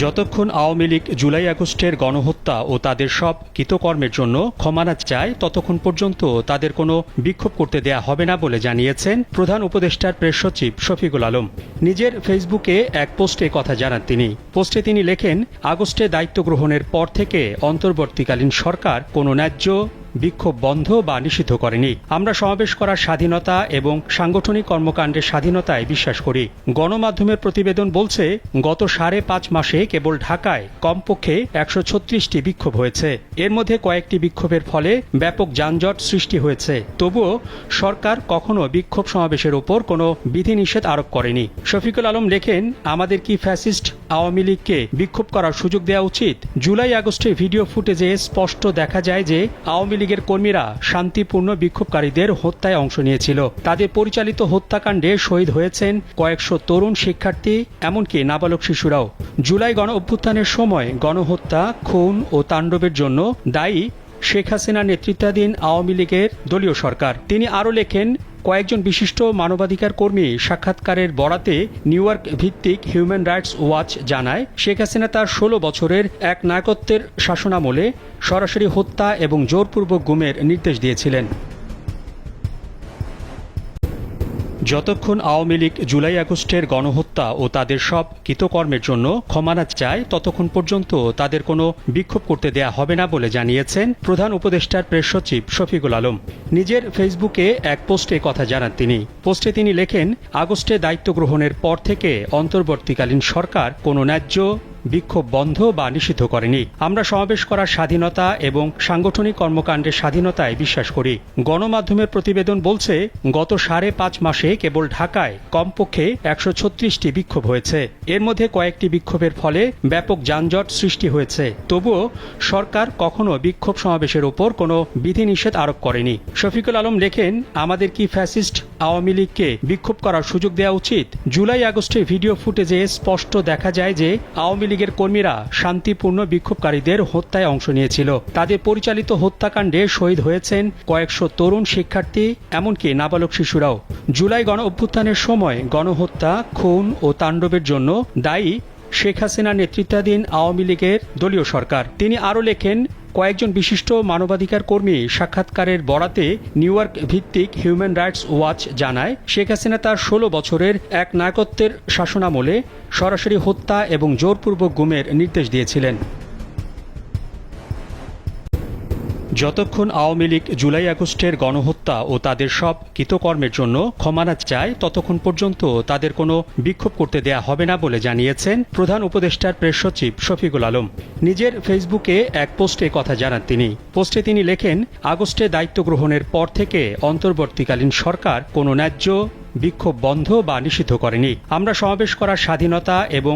যতক্ষণ আওয়ামী লীগ জুলাই আগস্টের গণহত্যা ও তাদের সব কৃতকর্মের জন্য ক্ষমা না চায় ততক্ষণ পর্যন্ত তাদের কোনো বিক্ষোভ করতে দেয়া হবে না বলে জানিয়েছেন প্রধান উপদেষ্টার প্রেস সচিব শফিকুল আলম। নিজের ফেসবুকে এক পোস্টে কথা জানান তিনি। পোস্টে তিনি লেখেন, আগস্টে দায়িত্ব গ্রহণের পর থেকে অন্তর্বর্তীকালীন সরকার কোনো ন্যায্য বিক্ষোভ বন্ধ বা নিষিদ্ধ করেনি। আমরা সমাবেশ করার স্বাধীনতা এবং সাংগঠনিক কর্মকাণ্ডের স্বাধীনতায় বিশ্বাস করি। গণমাধ্যমের প্রতিবেদন বলছে, গত 5.5 মাসে কেবল ঢাকায় কমপক্ষে 136টি বিক্ষোভ হয়েছে। এর মধ্যে কয়েকটি বিক্ষোভের ফলে ব্যাপক যানজট সৃষ্টি হয়েছে। তবুও সরকার কখনো বিক্ষোভ সমাবেশের ওপর কোনো বিধিনিষেধ আরোপ করেনি। শফিকুল আলম লেখেন, আমাদের কি ফ্যাসিস্ট আওয়ামী লীগকে বিক্ষোভ করার সুযোগ দেওয়া উচিত? জুলাই আগস্টের ভিডিও ফুটেজে স্পষ্ট দেখা যায় যে আওয়ামী লীগের কর্মীরা শান্তিপূর্ণ বিক্ষোভকারীদের হত্যায় অংশ নিয়েছিল। তাদের পরিচালিত হত্যাকাণ্ডে শহীদ হয়েছেন কয়েকশো তরুণ শিক্ষার্থী, এমনকি নাবালক শিশুরাও। জুলাই গণ অভ্যুত্থানের সময় গণহত্যা, খুন ও তাণ্ডবের জন্য দায়ী শেখ হাসিনার নেতৃত্বাধীন আওয়ামী লীগের দলীয় সরকার। তিনি আরও লেখেন, কয়েকজন বিশিষ্ট মানবাধিকার কর্মী সাক্ষাৎকারের বরাতে নিউ ইয়র্ক ভিত্তিক হিউম্যান রাইটস ওয়াচ জানায়, শেখ হাসিনা তার 16 বছরের এক নায়কত্বের শাসনামলে সরাসরি হত্যা এবং জোরপূর্বক গুমের নির্দেশ দিয়েছিলেন। যতক্ষণ আওয়ামী লীগ জুলাই আগস্টের গণহত্যা ও তাদের সব কৃতকর্মের জন্য ক্ষমা না চায় ততক্ষণ পর্যন্ত তাদের কোনো বিক্ষোভ করতে দেয়া হবে না বলে জানিয়েছেন প্রধান উপদেষ্টার প্রেস সচিব শফিকুল আলম। নিজের ফেসবুকে এক পোস্টে কথা জানান তিনি। পোস্টে তিনি লেখেন, আগস্টে দায়িত্ব গ্রহণের পর থেকে অন্তর্বর্তীকালীন সরকার কোনো ন্যায্য বিক্ষোভ বন্ধ বা নিষিদ্ধ করেনি। আমরা সমাবেশ করার স্বাধীনতা এবং সাংগঠনিক কর্মকাণ্ডের স্বাধীনতায় বিশ্বাস করি। গণমাধ্যমের প্রতিবেদন বলছে, গত 5.5 মাসে কেবল ঢাকায় কমপক্ষে 136টি বিক্ষোভ হয়েছে। এর মধ্যে কয়েকটি বিক্ষোভের ফলে ব্যাপক যানজট সৃষ্টি হয়েছে। তবুও সরকার কখনো বিক্ষোভ সমাবেশের ওপর কোনো বিধিনিষেধ আরোপ করেনি। শফিকুল আলম লেখেন, আমাদের কি ফ্যাসিস্ট আওয়ামী লীগকে বিক্ষোভ করার সুযোগ দেওয়া উচিত? জুলাই আগস্টের ভিডিও ফুটেজে স্পষ্ট দেখা যায় যে আওয়ামী লীগের কর্মীরা শান্তিপূর্ণ বিক্ষোভকারীদের হত্যায় অংশ নিয়েছিল। তাদের পরিচালিত হত্যাকাণ্ডে শহীদ হয়েছেন কয়েকশো তরুণ শিক্ষার্থী, এমনকি নাবালক শিশুরাও। জুলাই গণ অভ্যুত্থানের সময় গণহত্যা, খুন ও তাণ্ডবের জন্য দায়ী শেখ হাসিনার নেতৃত্বাধীন আওয়ামী লীগের দলীয় সরকার। তিনি আরও লেখেন, কয়েকজন বিশিষ্ট মানবাধিকার কর্মী সাক্ষাৎকারের বরাতে নিউ ইয়র্ক ভিত্তিক হিউম্যান রাইটস ওয়াচ জানায়, শেখ হাসিনা তার 16 বছরের এক নায়কত্বের শাসনামলে সরাসরি হত্যা এবং জোরপূর্বক গুমের নির্দেশ দিয়েছিলেন। যতক্ষণ আওয়ামী লীগ জুলাই আগস্টের গণহত্যা ও তাদের সব কৃতকর্মের জন্য ক্ষমা না চায় ততক্ষণ পর্যন্ত তাদের কোনো বিক্ষোভ করতে দেয়া হবে না বলে জানিয়েছেন প্রধান উপদেষ্টার প্রেস সচিব শফিকুল আলম। নিজের ফেসবুকে এক পোস্টে কথা জানান তিনি। পোস্টে তিনি লেখেন, আগস্টে দায়িত্ব গ্রহণের পর থেকে অন্তর্বর্তীকালীন সরকার কোনো ন্যায্য বিক্ষোভ বন্ধ বা নিষিদ্ধ করেনি। আমরা সমাবেশ করার স্বাধীনতা এবং